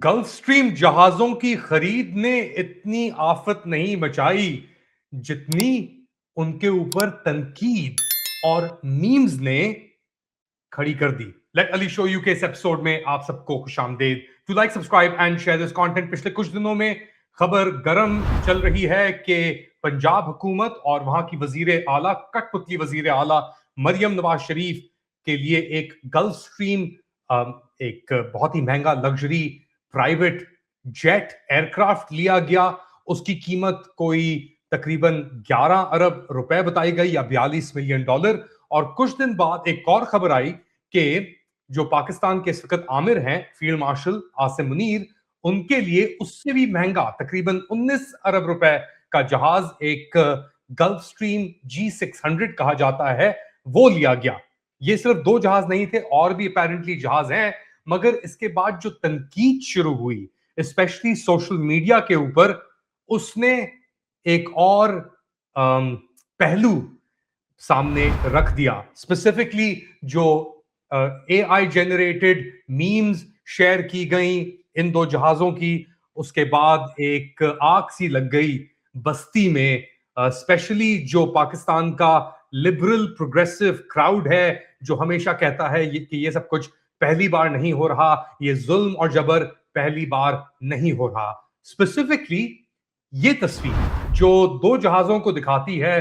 Gulf stream जहाजों की खरीद ने इतनी आफत नहीं मचाई जितनी उनके ऊपर तनकीद और मीम्स ने खड़ी कर दी। लेट अली शो यू के इस एपिसोड में आप सबको खुशामदीद। To like, subscribe and share this content. पिछले कुछ दिनों में खबर गर्म चल रही है कि पंजाब हुकूमत और वहां की वजीर आला, कठपुतली वजीर आला मरियम नवाज शरीफ के लिए एक गल्फ स्ट्रीम, एक बहुत ही महंगा लग्जरी प्राइवेट जेट एयरक्राफ्ट लिया गया। उसकी कीमत कोई तकरीबन 11 अरब रुपए बताई गई या 42 मिलियन डॉलर। और कुछ दिन बाद एक और खबर आई कि जो पाकिस्तान के इस वक्त आमिर हैं, फील्ड मार्शल आसिम मुनीर, उनके लिए उससे भी महंगा तकरीबन 19 अरब रुपए का जहाज, एक गल्फ स्ट्रीम G600 कहा जाता है, वो लिया गया। ये सिर्फ दो जहाज नहीं थे, और भी अपेरेंटली जहाज हैं। मगर इसके बाद जो तनकीद शुरू हुई, स्पेशली सोशल मीडिया के ऊपर, उसने एक और पहलू सामने रख दिया। स्पेसिफिकली जो AI जेनरेटेड मीम्स शेयर की गई इन दो जहाजों की, उसके बाद एक आग सी लग गई बस्ती में। स्पेशली जो पाकिस्तान का लिबरल प्रोग्रेसिव क्राउड है, जो हमेशा कहता है कि ये सब कुछ पहली बार नहीं हो रहा, ये जुल्म और जबर पहली बार नहीं हो रहा। स्पेसिफिकली ये तस्वीर जो दो जहाजों को दिखाती है,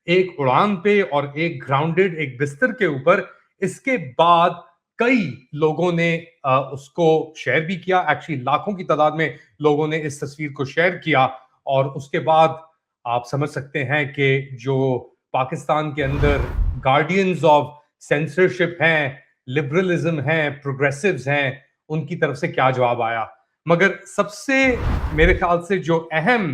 एक उड़ान पे और एक ग्राउंडेड, एक बिस्तर के ऊपर, इसके बाद कई लोगों ने उसको शेयर भी किया। एक्चुअली लाखों की तादाद में लोगों ने इस तस्वीर को शेयर किया। और उसके बाद आप समझ सकते हैं कि जो पाकिस्तान के अंदर गार्डियंस ऑफ सेंसरशिप हैं, लिबरलिज्म हैं, प्रोग्रेसिव्स हैं, उनकी तरफ से क्या जवाब आया। मगर सबसे मेरे ख्याल से जो अहम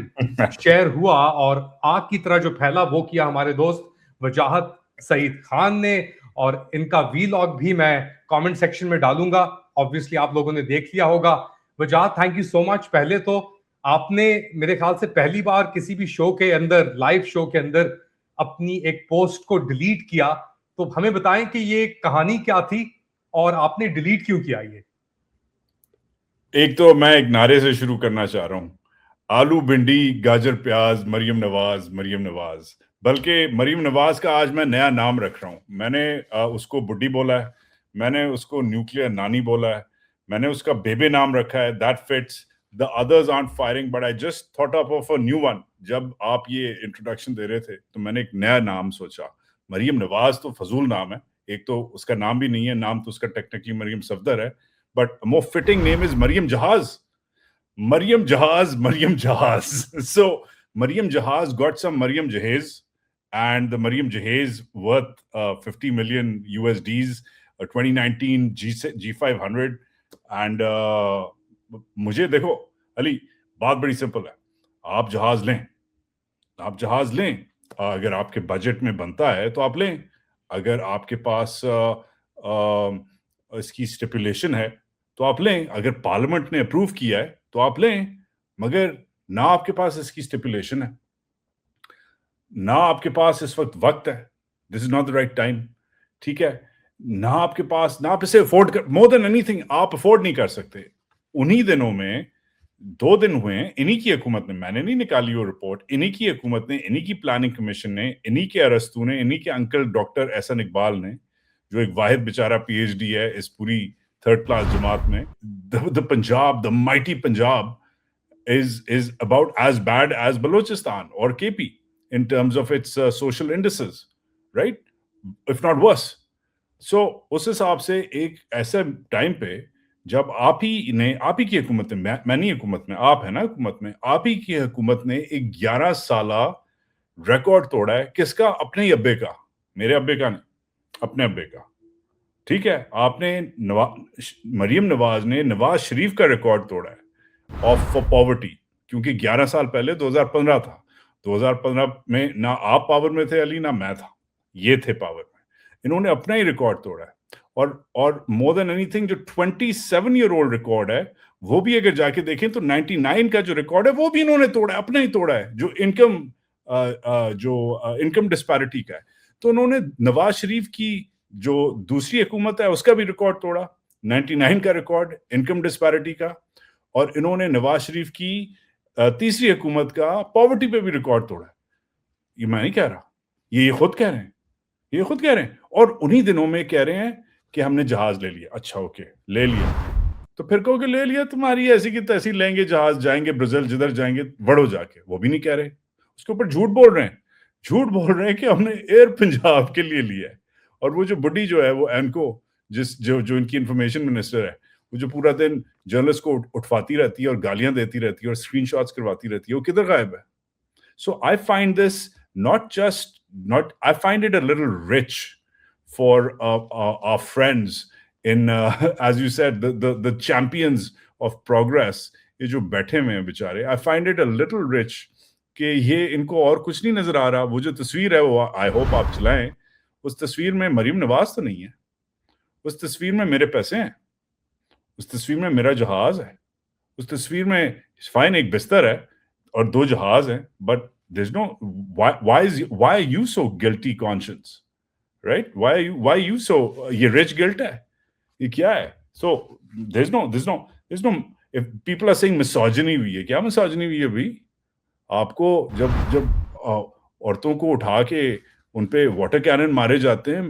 शेयर हुआ और आग की तरह जो फैला, वो किया हमारे दोस्त वजाहत सईद खान ने। और इनका वीलॉग भी मैं कमेंट सेक्शन में डालूंगा, ऑब्वियसली आप लोगों ने देख लिया होगा। वजाहत, थैंक यू सो मच। पहले तो आपने मेरे ख्याल से पहली बार किसी भी शो के अंदर, लाइव शो के अंदर, अपनी एक पोस्ट को डिलीट किया। तो हमें बताएं कि ये कहानी क्या थी और आपने डिलीट क्यों किया ये? एक तो मैं एक नारे से शुरू करना चाह रहा हूं, आलू भिंडी गाजर प्याज मरियम नवाज, मरियम नवाज। बल्कि मरियम नवाज का आज मैं नया नाम रख रहा हूं। मैंने उसको बुड्ढी बोला है, मैंने उसको न्यूक्लियर नानी बोला है, मैंने उसका बेबे नाम रखा है, that fits. The others aren't firing but I just thought of a new one. जब आप ये इंट्रोडक्शन दे रहे थे तो मैंने एक नया नाम सोचा। मरियम नवाज तो फजूल नाम है, एक तो उसका नाम भी नहीं है, नाम तो उसका टेक्निकली मरियम सफदर है, but a more fitting name is Maryam Jahaz. Maryam Jahaz, Maryam Jahaz. So Maryam Jahaz got some Maryam Jahez, and the Maryam Jahez worth 50 million USDs, 2019 G500. And मुझे देखो अली, बात बड़ी सिंपल है। आप जहाज लें, आप जहाज लें, अगर आपके बजट में बनता है तो आप लें। अगर आपके पास इसकी स्टिपुलेशन है तो आप लें। अगर पार्लियामेंट ने अप्रूव किया है तो आप लें। मगर ना आपके पास इसकी स्टिपुलेशन है, ना आपके पास इस वक्त है, this is not the right time, ठीक है। ना आपके पास, ना आप इसे अफोर्ड कर, मोर देन एनीथिंग आप अफोर्ड नहीं कर सकते। उन्हीं दिनों में 2 दिन हुए हैं, इन्हीं की हुकूमत ने, मैंने नहीं निकाली वो रिपोर्ट, इन्हीं की हुकूमत ने, इन्हीं की प्लानिंग कमीशन ने, इन्हीं के अरस्तू ने, इन्हीं के अंकल डॉक्टर एहसन इकबाल ने, जो एक वाहिद बेचारा PhD है इस पूरी थर्ड क्लास जमात में। The Punjab, the mighty Punjab is about as bad as Balochistan or KP in terms of its social indices, right? If not worse. So उस हिसाब से एक ऐसे टाइम पे जब आप ही की हुकूमत में, मैं नहीं हुकूमत में, आप है ना हुकूमत में, आप ही की हुकूमत ने एक 11 साला रिकॉर्ड तोड़ा है। किसका? अपने ही अब्बे का, मेरे अब्बे का नहीं, अपने अब्बे का, ठीक है। आपने मरियम नवाज ने नवाज शरीफ का रिकॉर्ड तोड़ा है ऑफ पॉवर्टी, क्योंकि 11 साल पहले 2015 था। 2015 में ना आप पावर में थे अली, ना मैं था, ये थे पावर में। इन्होंने अपना ही रिकॉर्ड तोड़ा है। और मोर देन एनीथिंग जो 27 ईयर ओल्ड रिकॉर्ड है, वो भी अगर जाके देखें तो 99 का जो रिकॉर्ड है वो भी इन्होंने तोड़ा है, अपना ही तोड़ा है, जो इनकम डिस्पैरिटी का है। तो उन्होंने नवाज शरीफ की जो दूसरी हुकूमत है उसका भी रिकॉर्ड तोड़ा, 99 का रिकॉर्ड इनकम डिस्पैरिटी का। اور انہوں نے نواز شریف کی تیسری حکومت کا پاورٹی پہ بھی ریکارڈ توڑا ہے. یہ میں نہیں کہہ رہا, یہ خود کہہ رہے ہیں, اور انہی دنوں میں کہہ رہے ہیں کہ ہم نے جہاز لے لیا. اچھا اوکے, لے لیا, تو پھر کہو کہ لے لیا, تمہاری ایسی کی تیسی لیں گے جہاز, جائیں گے برازیل, جدھر جائیں گے وڑو جا کے. وہ بھی نہیں کہہ رہے, اس کے اوپر جھوٹ بول رہے ہیں کہ ہم نے ایئر پنجاب کے لیے لیا ہے. اور وہ جو بڈی جو ہے وہ اینکو, جو ان کی انفارمیشن منسٹر ہے, وہ جو پورا دن جرنلسٹ کو اٹھواتی رہتی ہے اور گالیاں دیتی رہتی ہے اور اسکرین شاٹس کرواتی رہتی ہے, وہ کدھر غائب ہے؟ So I find this I find it a little rich for our friends in, as you said, the champions of progress, یہ جو بیٹھے ہوئے ہیں بیچارے. I find it a little rich کہ یہ ان کو اور کچھ نہیں نظر آ رہا. وہ جو تصویر ہے وہ I hope آپ چلائیں, اس تصویر میں مریم نواز تو نہیں ہے, اس تصویر میں میرے پیسے ہیں, اس تصویر میں میرا جہاز ہے, اس تصویر میں فائن ایک بستر ہے اور 2 جہاز ہیں. But there's no why are you so guilty conscience, right? why are you so یہ rich guilt ہے, یہ کیا ہے؟ So there's no if people are saying misogyny ہوئی ہے, کیا misogyny ہوئی ہے بھائی؟ آپ کو جب عورتوں کو اٹھا کے ان پہ واٹر کینن مارے جاتے ہیں,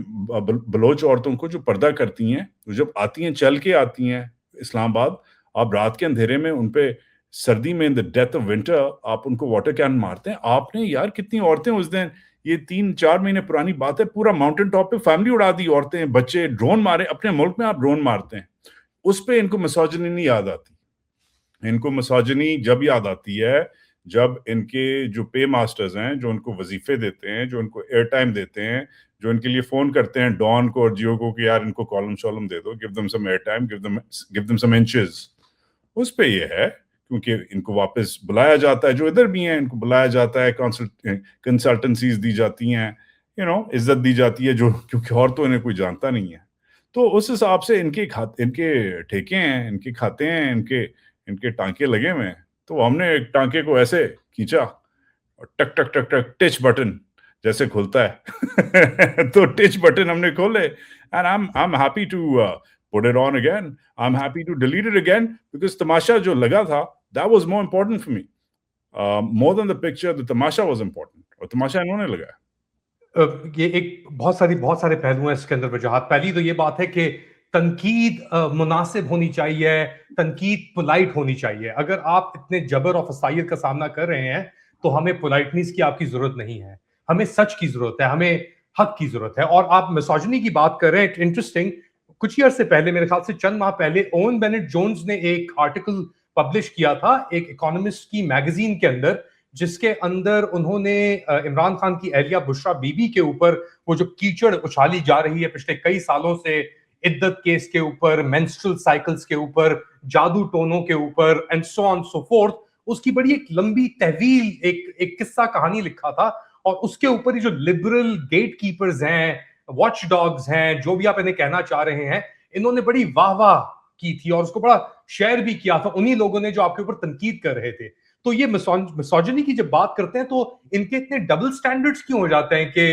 بلوچ عورتوں کو جو پردہ کرتی ہیں, جب آتی ہیں چل کے آتی ہیں اسلام آباد, آپ رات کے اندھیرے میں ان پہ سردی میں ان دا ڈیتھ آف ونٹر آپ ان کو واٹر کین مارتے ہیں. آپ نے یار کتنی عورتیں اس دن, یہ 3-4 مہینے پرانی بات ہے, پورا ماؤنٹین ٹاپ پہ فیملی اڑا دی, عورتیں بچے, ڈرون مارے. اپنے ملک میں آپ ڈرون مارتے ہیں, اس پہ ان کو مسوجنی نہیں یاد آتی. ان کو مسوجنی جب یاد آتی ہے جب ان کے جو پے ماسٹرز ہیں, جو ان کو وظیفے دیتے ہیں, جو ان کو ایئر ٹائم دیتے ہیں, جو ان کے لیے فون کرتے ہیں ڈان کو اور جیو کو کہ یار ان کو کالم شالم دے دو, give them some air time, give them some inches. اس پہ یہ ہے کیونکہ ان کو واپس بلایا جاتا ہے, جو ادھر بھی ہیں ان کو بلایا جاتا ہے, کنسلٹنسیز دی جاتی ہیں, عزت دی جاتی ہے, جو کیونکہ اور تو انہیں کوئی جانتا نہیں ہے. تو اس حساب سے ان کے ٹھیکے ہیں, ان کے کھاتے ہیں, ان کے ٹانکے لگے ہوئے ہیں. تو ہم نے ایک ٹانکے کو ایسے کھینچا اور ٹک ٹک ٹک ٹک ٹچ بٹن جیسے کھلتا ہے تو ٹچ بٹن ہم نے کھولے, and I'm happy to put it on again. I'm happy to delete it again because تماشا جو لگا تھا that was more important for me. More than the picture, the تماشا was important. اور تماشا انہوں نے لگایا. یہ ایک بہت سارے پہلو ہیں اس کے اندر وجوہات. پہلی تو یہ بات ہے کہ تنقید مناسب ہونی چاہیے, تنقید پولائٹ ہونی چاہیے. اگر آپ اتنے جبر اور فسائل کا سامنا کر رہے ہیں تو ہمیں پولائٹنیس کی آپ کی ضرورت نہیں ہے, ہمیں سچ کی ضرورت ہے, ہمیں حق کی ضرورت ہے. اور آپ مسوجنی کی بات کر رہے ہیں, انٹرسٹنگ, کچھ ہی عرصے پہلے, میرے خیال سے چند ماہ پہلے, اوون بینٹ جونز نے ایک آرٹیکل پبلش کیا تھا ایک اکانومسٹ کی میگزین کے اندر, جس کے اندر انہوں نے عمران خان کی اہلیہ بشرا بی بی کے اوپر وہ جو کیچڑ اچھالی جا رہی ہے پچھلے کئی سالوں سے, عدت کیس کے اوپر, مینسٹرل سائیکلز کے اوپر, جادو ٹونوں کے اوپر, and so on so forth, اس کی بڑی ایک لمبی طویل ایک قصہ کہانی لکھا تھا. اور اس کے اوپر یہ جو لبرل گیٹ کیپرز ہیں, واچ ڈاگز ہیں, جو بھی آپ انہیں کہنا چاہ رہے ہیں, انہوں نے بڑی واہ واہ کی تھی اور اس کو بڑا شیئر بھی کیا تھا انہی لوگوں نے جو آپ کے اوپر تنقید کر رہے تھے. تو یہ مسوجنی کی جب بات کرتے ہیں تو ان کے اتنے ڈبل سٹینڈرڈز کیوں ہو جاتے ہیں کہ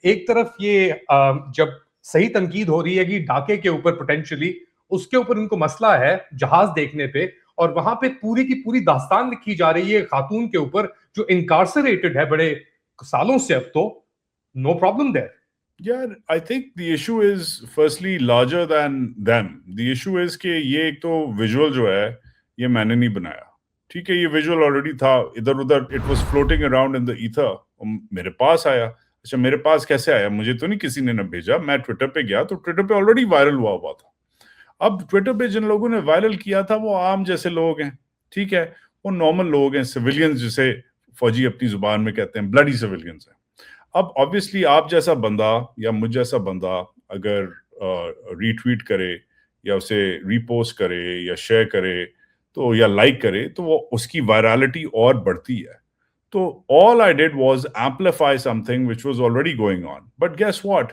ایک طرف یہ جب صحیح تنقید ہو رہی ہے کہ ڈھاکے کے اوپر پوٹینشلی, اس کے اوپر ان کو مسئلہ ہے جہاز دیکھنے پہ, اور وہاں پہ پوری کی پوری داستان لکھی جا رہی ہے خاتون کے اوپر جو انکارسریٹڈ ہے بڑے سالوں سے, اب تو no problem there. Yeah, I think the issue is firstly larger than them. The issue is کہ یہ ایک تو ویژول جو ہے یہ میں نے نہیں بنایا, ٹھیک ہے, یہ ویژول آلریڈی تھا ادھر ادھر, it was floating around in the ether, میرے پاس آیا. اچھا میرے پاس کیسے آیا؟ مجھے تو نہیں کسی نے نہ بھیجا, میں ٹویٹر پہ گیا تو ٹویٹر پہ آلریڈی وائرل ہوا تھا. اب ٹویٹر پہ جن لوگوں نے وائرل کیا تھا وہ عام جیسے لوگ ہیں, ٹھیک ہے, وہ نارمل لوگ ہیں, سویلینز جسے فوجی اپنی زبان میں کہتے ہیں, بلڈی سویلینز ہیں. اب آبویسلی آپ جیسا بندہ یا مجھ جیسا بندہ اگر ری ٹویٹ کرے یا اسے ری پوسٹ کرے یا شیئر کرے تو یا لائک کرے تو وہ اس کی وائرالٹی اور بڑھتی ہے. تو all I did was amplify something which was already going on. But guess what?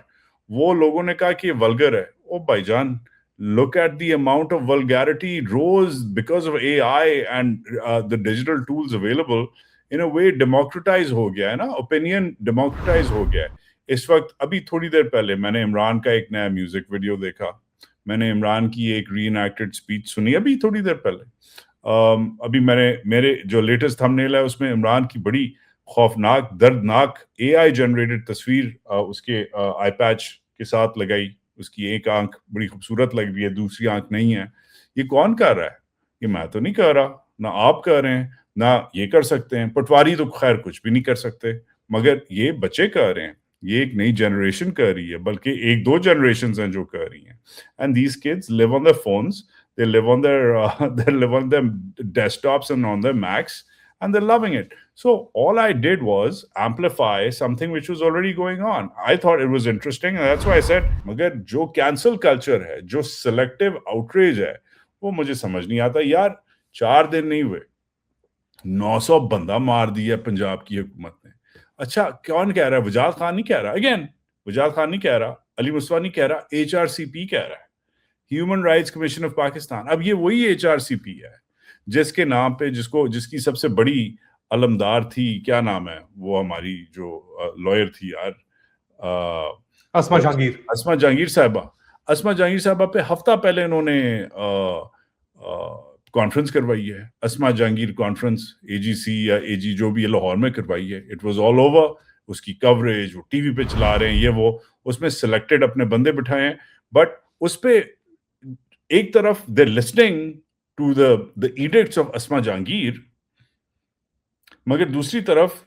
وہ لوگوں نے کہا کہ یہ ولگر ہے. او بھائی جان, look at the amount of vulgarity rose because of AI and the digital tools available. In a way democratize ہو گیا ہے نا, opinion democratize ہو گیا ہے. اس وقت ابھی تھوڑی دیر پہلے میں نے عمران کا ایک نیا میوزک ویڈیو دیکھا, میں نے عمران کی ایک ری انیکٹڈ اسپیچ سنی ابھی تھوڑی دیر پہلے. अभी मेरे जो लेटेस्ट थंबनेल है उसमें इमरान की बड़ी खौफनाक दर्दनाक AI जनरेटेड तस्वीर उसके आई पैच के साथ लगाई, उसकी एक आंख बड़ी खूबसूरत लग रही है, दूसरी आंख नहीं है। ये कौन कर रहा है? ये मैं तो नहीं कर रहा, ना आप कर रहे हैं, ना ये कर सकते हैं। पटवारी तो खैर कुछ भी नहीं कर सकते, मगर ये बच्चे कर रहे हैं, ये एक नई जनरेशन कर रही है, बल्कि एक दो जनरेशंस हैं जो कर रही हैं। And these kids live on their phones, they live on their desktops and on their Macs, and they're loving it. So all I did was amplify something which was already going on. I thought it was interesting, and that's why I said, मगर जो cancel culture है, जो selective outrage है, वो मुझे समझ नहीं आता यार। 4 दिन नहीं हुए, 900 बंदा मार दिया पंजाब की हुकूमत ने। अच्छा, कौन कह रहा है? वजाद खान नहीं कह रहा, अगेन वजाद खान नहीं कह रहा, अली मुस्तफा नहीं कह रहा, HRCP कह रहा है, human rights commission of Pakistan. अब ये वही HRCP है जिसके नाम पे जिसकी सबसे बड़ी अलमदार थी, क्या नाम है वो हमारी जो लॉयर थी यार, अस्मा जहांगीर। अस्मा जहांगीर साहबा पे हफ्ता पहले इन्होंने कॉन्फ्रेंस करवाई है, अस्मा जहांगीर कॉन्फ्रेंस, AGC या AG जो भी है लाहौर में करवाई है। इट वाज ऑल ओवर, उसकी कवरेज वो टीवी पे चला रहे हैं, ये वो, उसमें सिलेक्टेड अपने बंदे बिठाए हैं, बट उस पे एक तरफ they listening to the edicts of Asma Jahangir, मगर दूसरी तरफ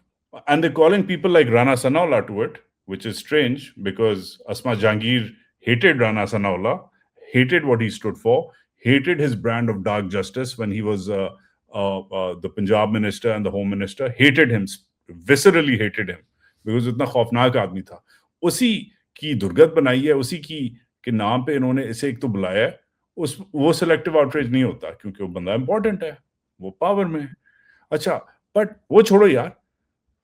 and they're calling people like Rana Sanaullah to it, which is strange because Asma Jahangir hated Rana Sanaullah, hated what he stood for, hated his brand of dark justice when he was the Punjab minister and the home minister, hated him, viscerally hated him, because इतना खौफनाक आदमी था। उसी की दुर्गत बनाई है, उसी की के नाम पे इन्होंने इसे एक तो बुलाया है। वो सिलेक्टिव आउटरीच नहीं होता क्योंकि वो बंदा इंपॉर्टेंट है, वो पावर में है। अच्छा, बट वो छोड़ो यार,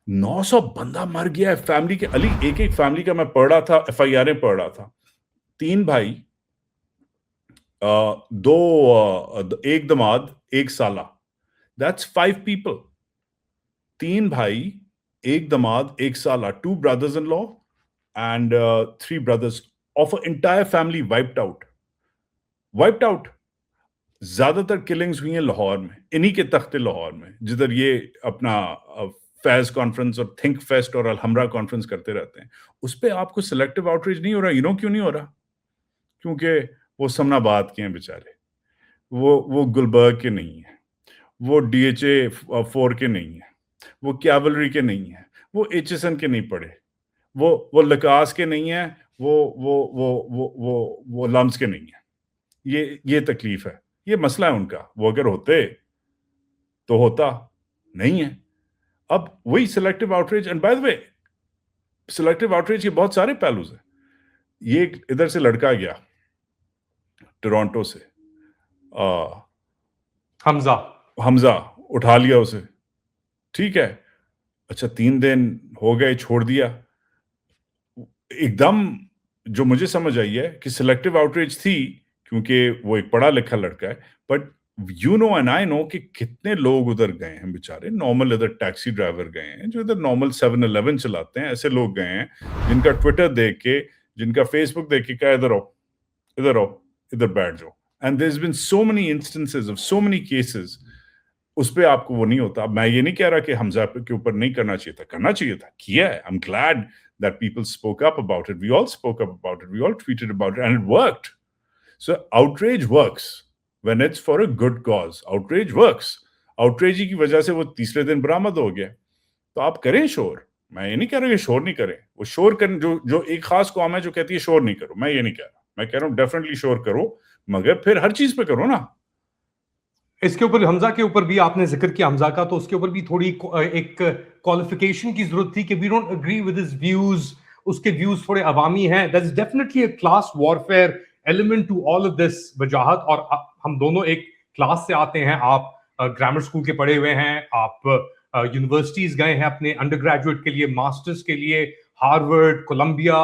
900 बंदा मर गया है फैमिली के। अली, एक फैमिली का मैं पढ़ रहा था, FIR पढ़ रहा था, 3 भाई, एक दमाद, एक साला, दैट्स 5 people। 3 भाई, एक दमाद, एक साला, 2 brothers in law and 3 brothers of an entire family wiped out। ज्यादातर किलिंग्स हुई हैं लाहौर में, इन्हीं के तख्ते लाहौर में, जिधर ये अपना फैज कॉन्फ्रेंस और थिंक फेस्ट और अलहमरा कॉन्फ्रेंस करते रहते हैं। उस पर आपको सिलेक्टिव आउटरीच नहीं हो रहा। यू नो क्यों नहीं हो रहा? क्योंकि वो समनाबाद के हैं बेचारे, वो गुलबर्ग के नहीं है, वो DHA 4 के नहीं है, वो कैवलरी के नहीं है, वो HSN के नहीं पढ़े, वो लकास के नहीं है, वो लम्स के नहीं है। ये तकलीफ है, ये मसला है उनका। वो अगर होते तो होता, नहीं है। अब वही selective outreach, and by the way selective outreach के बहुत सारे पहलूज हैं। ये इधर से लड़का गया टोरंटो से, हमजा उठा लिया उसे, ठीक है। अच्छा, 3 दिन हो गए, छोड़ दिया। एकदम जो मुझे समझ आई है कि सिलेक्टिव आउटरीच थी क्योंकि वो एक पढ़ा लिखा लड़का है, but you know and I know कि कितने लोग उधर गए हैं बेचारे, नॉर्मल इधर टैक्सी ड्राइवर गए हैं, जो इधर नॉर्मल 7-Eleven चलाते हैं, ऐसे लोग गए हैं जिनका ट्विटर देख के, जिनका फेसबुक देख के कहा इधर आओ, इधर बैठ जाओ। And there has been so many instances of so many cases. उस पे आपको वो नहीं होता। मैं ये नहीं कह रहा कि हमजा के ऊपर नहीं करना चाहिए था, करना चाहिए था, किया है। I am glad that people spoke up about it. We all spoke up about it. We all tweeted about it, and it worked. So outrage works when it's for a good cause. Outrage works. Outrage की वजह से वो तीसरे दिन बरामद हो गया। तो आप करें शोर। मैं ये नहीं कह रहा कि शोर नहीं करें। वो शोर करें, जो एक खास कौम है जो कहती है शोर नहीं करो, मैं ये नहीं कह रहा। मैं कह रहा हूँ डेफिनेटली शोर करो, मगर फिर हर चीज पे करो ना। इसके ऊपर हमजा के ऊपर भी आपने जिक्र किया हमजा का, तो उसके ऊपर भी थोड़ी एक क्वालिफिकेशन की जरूरत थी कि we don't agree with his views, उसके व्यूज थोड़े अवामी हैं। That is definitely a class warfare element to all of this वजाहत। और हम दोनों एक क्लास से आते हैं, आप ग्रामर स्कूल के पढ़े हुए हैं, आप यूनिवर्सिटीज गए हैं अपने अंडर ग्रेजुएट के लिए, मास्टर्स के लिए, हार्वर्ड, कोलंबिया।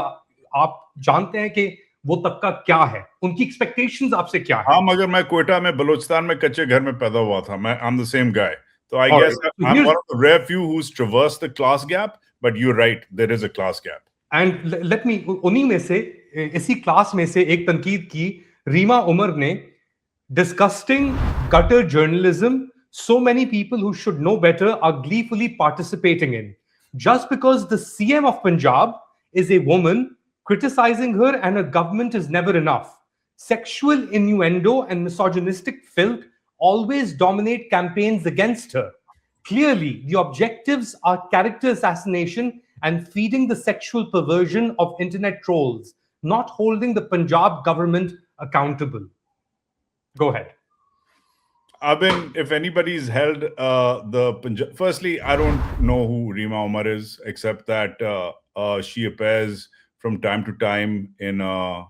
आप जानते हैं कि वो तबका क्या है, उनकी एक्सपेक्टेशंस आपसे क्या है। हाँ, मगर मैं कोयटा में बलूचिस्तान में कच्चे घर में पैदा हुआ था। मैं I am the same guy. तो I guess I am one of the rare few who has traversed the class gap, but you are right, there is a class gap. And let me, उन्हीं में से, इसी class में से एक तनकीद की रीमा उमर ने, disgusting gutter journalism so many people who should know better are gleefully participating in. Just because the CM of Punjab is a woman, criticizing her and her government is never enough. Sexual innuendo and misogynistic filth always dominate campaigns against her. Clearly, the objectives are character assassination and feeding the sexual perversion of internet trolls, not holding the Punjab government accountable. Go ahead. I mean, if anybody's held the Punjab, firstly, I don't know who Reema Umar is, except that she appears from time to time in a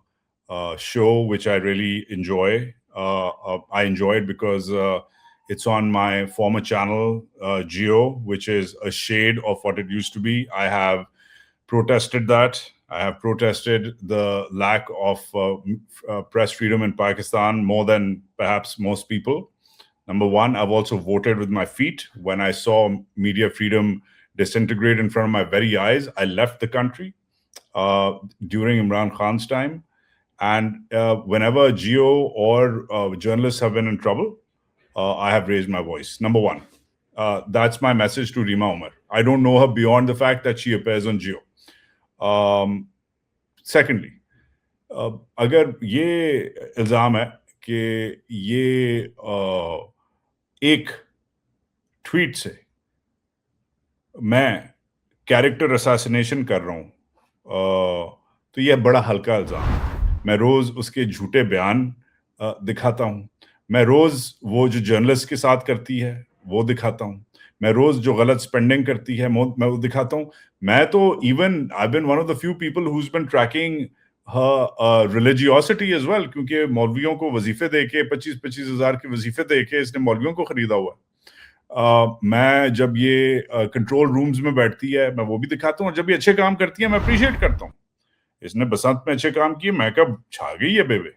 show which I really enjoy. I enjoy it because it's on my former channel, Geo, which is a shade of what it used to be. I have protested that. I have protested the lack of press freedom in Pakistan more than perhaps most people. Number one, I've also voted with my feet. When I saw media freedom disintegrate in front of my very eyes, I left the country during Imran Khan's time. And whenever Geo or journalists have been in trouble, I have raised my voice. Number one, that's my message to Reema Umar. I don't know her beyond the fact that she appears on Geo. Secondly, अगर ये इल्ज़ाम है कि ये एक tweet से मैं character assassination कर रहा हूँ, तो यह बड़ा हल्का इल्ज़ाम है. मैं रोज़ उसके झूठे बयान दिखाता हूँ. मैं रोज़ वो जो जर्नलिस्ट के साथ करती है वो दिखाता हूँ. मैं रोज़ जो गलत स्पेंडिंग करती है मैं वो दिखाता हूँ. मैं तो even I been one of the few people who's been tracking religiosity as well, क्योंकि मौलवियों को वजीफे दे के 25-25 हज़ार के वजीफे दे के इसने मौलवियों को खरीदा हुआ है. मैं जब ये कंट्रोल रूम्स में बैठती है मैं वो भी दिखाता हूँ, और जब ये अच्छे काम करती है मैं अप्रिशिएट करता हूँ. इसने बसंत में अच्छे काम किए, मैं कब छा गई है बेबे,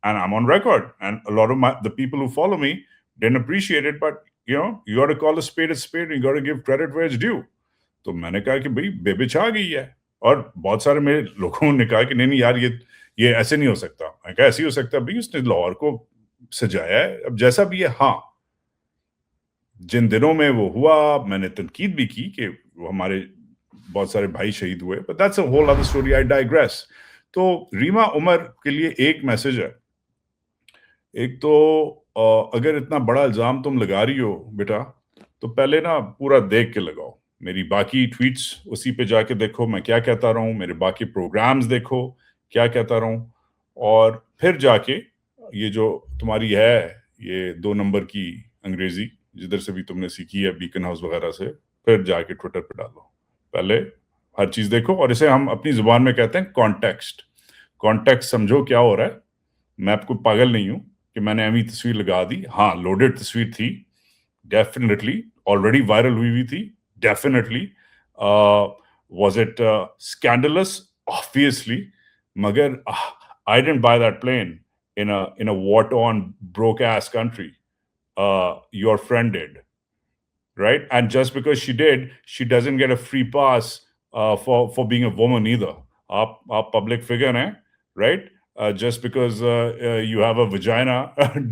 and I'm on record, and a lot of the people who follow me didn't appreciate it, but you know, you got to call a spade, and you got to give credit where it's due. तो मैंने कहा कि भाई बेबे छा गई है, और बहुत सारे मेरे लोगों ने कहा कि नहीं यार ये ऐसे नहीं हो सकता. मैं कहा ऐसे ही हो सकता है भाई, उसने लाहौर को सजाया है, अब जैसा भी है. हाँ, जिन दिनों में वो हुआ मैंने तनकीद भी की कि वो हमारे बहुत सारे भाई शहीद हुए, but that's a whole other story. I digress. तो रीमा उमर के लिए एक मैसेज है. एक तो अगर इतना बड़ा इल्ज़ाम तुम लगा रही हो बेटा, तो पहले ना पूरा देख के लगाओ. मेरी बाकी ट्वीट्स उसी पे जाके देखो मैं क्या कहता रहा हूँ, मेरे बाकी प्रोग्राम्स देखो क्या कहता रहा हूँ, और फिर जाके ये जो तुम्हारी है ये 2 नंबर की अंग्रेजी जिधर से भी तुमने सीखी है बीकन हाउस वगैरह से, फिर जाके ट्विटर पे डालो. पहले हर चीज देखो, और इसे हम अपनी जुबान में कहते हैं कॉन्टेक्स्ट समझो क्या हो रहा है. मैं आपको पागल नहीं हूं कि मैंने अभी तस्वीर लगा दी. हाँ, लोडेड तस्वीर थी, डेफिनेटली ऑलरेडी वायरल हुई थी, definitely. Was it scandalous? Obviously. मगर I didn't buy that plane in a war-torn broke ass country. Your friend did, right? And just because she did, she doesn't get a free pass for being a woman either. Aap public figure hai, right? Just because you have a vagina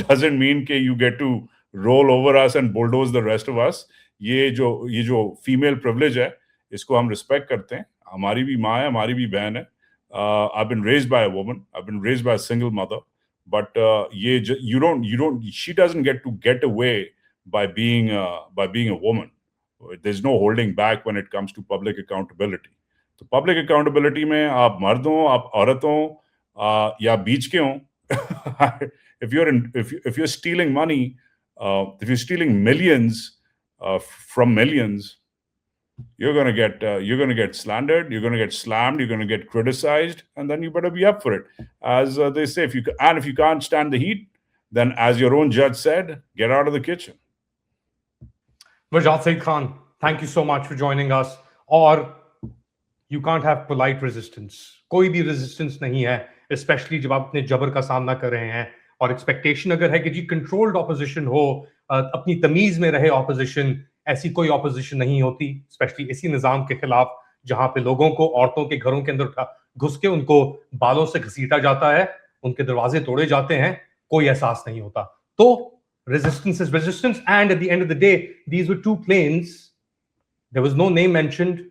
doesn't mean that you get to roll over us and bulldoze the rest of us. ये जो female privilege है, इसको हम respect करते हैं. हमारी भी माँ है, हमारी भी बहन है. I've been raised by a woman. I've been raised by a single mother. But she doesn't get away by being a woman. There's no holding back when it comes to public accountability. So public accountability में आप मर्द हो, आप औरत हो, या बीच के हो, if you're stealing money, if you're stealing millions from millions, you're going to get slandered, you're going to get slammed, you're going to get criticized, and then you better be up for it. As they say, if you can't stand the heat, then as your own judge said, get out of the kitchen. Wajad Saeed Khan, thank you so much for joining us. Or you can't have polite resistance. कोई भी resistance नहीं है, especially जब आप अपने जबर का सामना कर रहे हैं. और expectation अगर है कि जी controlled opposition हो, अपनी तमीज में रहे opposition, ऐसी कोई ऑपोजिशन नहीं होती, स्पेशली इसी निजाम के खिलाफ जहां पे लोगों को औरतों के घरों के अंदर घुस के उनको बालों से घसीटा जाता है, उनके दरवाजे तोड़े जाते हैं, कोई एहसास नहीं होता. तो resistance is resistance. And at the end of the day, these were two planes. There was no name mentioned.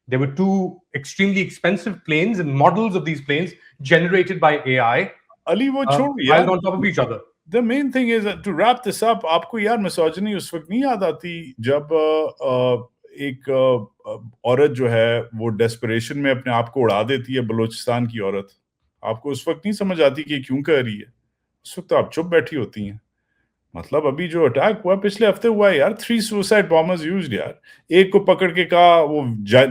There were two extremely expensive planes and models of these planes generated by AI, Ali, वो छोड़ piled on top of each other. The main thing is to wrap this up. आपको यार misogyny उस वक्त नहीं याद आती जब एक औरत जो है वो डेस्परेशन में अपने आप को उड़ा देती है, बलोचिस्तान की औरत. आपको उस वक्त नहीं समझ आती कि क्यों कर रही है. उस वक्त आप चुप बैठी होती हैं. मतलब अभी जो अटैक हुआ पिछले हफ्ते हुआ है यार, 3 सुसाइड बॉम्बर्स यूज्ड यार. एक को पकड़ के कहा, वो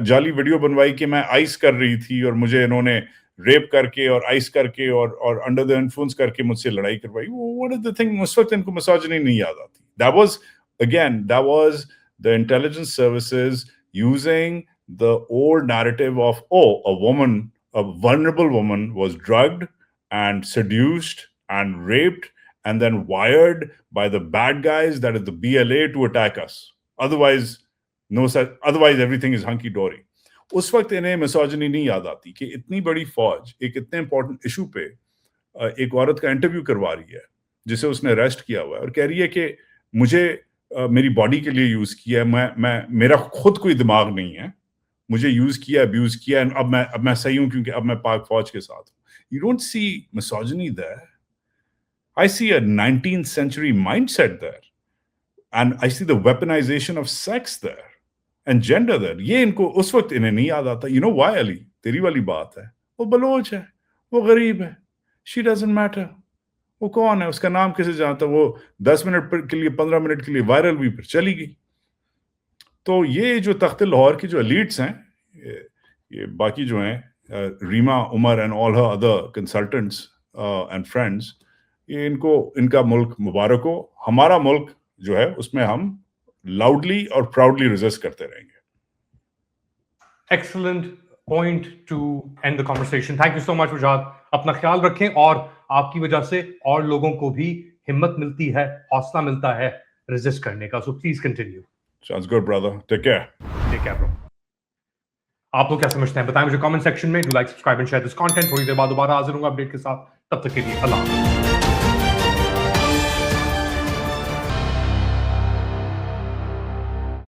जाली वीडियो बनवाई कि मैं आइस कर रही थी और मुझे इन्होंने रेप करके और आइस करके और अंडर द इन्फ्लुएंस करके मुझसे लड़ाई करवाई. व्हाट इज द थिंग, उस वक्त इनको मिसोजिनी नहीं याद आती. that was the intelligence services using the old narrative of, oh, a vulnerable woman was drugged and seduced and raped and then wired by the bad guys, that is the BLA, to attack us. Otherwise everything is hunky dory. उस वक्त इन्हें misogyny नहीं याद आती कि इतनी बड़ी फौज एक इतने इंपॉर्टेंट इशू पे एक औरत का इंटरव्यू करवा रही है जिसे उसने अरेस्ट किया हुआ है और कह रही है कि मुझे मेरी बॉडी के लिए यूज किया है, मैं मेरा खुद कोई दिमाग नहीं है, मुझे यूज किया, अब्यूज किया, अब मैं सही हूं क्योंकि अब मैं पाक फौज के साथ हूं. You don't see misogyny there. I see a 19th century mindset there, and I see the weaponization of sex there and gender there. ये इनको उस वक्त इन्हें नहीं याद आता. You know why, Ali? तेरी वाली बात है, वो बलोच है, वो गरीब है, she doesn't matter. वो कौन है, उसका नाम कैसे जानता, वो 10 मिनट के लिए 15 मिनट के लिए वायरल हुई फिर चली गई. तो ये जो तख्त लाहौर की जो एलिट्स हैं, ये बाकी जो हैं Reema Omar and all her other consultants and friends, ये इनका मुल्क मुबारक हो. हमारा मुल्क जो है उसमें हम लाउडली और प्राउडली रेजिस्ट करते रहेंगे. Excellent point to end the conversation. Thank you so much, Wajad. अपना ख्याल रखें और आपकी वजह से और लोगों को भी हिम्मत मिलती है, हौसला मिलता है रेजिस्ट करने का. So please continue. Sounds good, brother. Take care. Take care, bro. आप लोग क्या समझते हैं बताएं मुझे कमेंट सेक्शन में. Do like, subscribe and share this content. थोड़ी देर बाद दोबारा हाजिर हूंगा अपडेट के साथ. तब तक के लिए अल्लाह हाफ़िज़.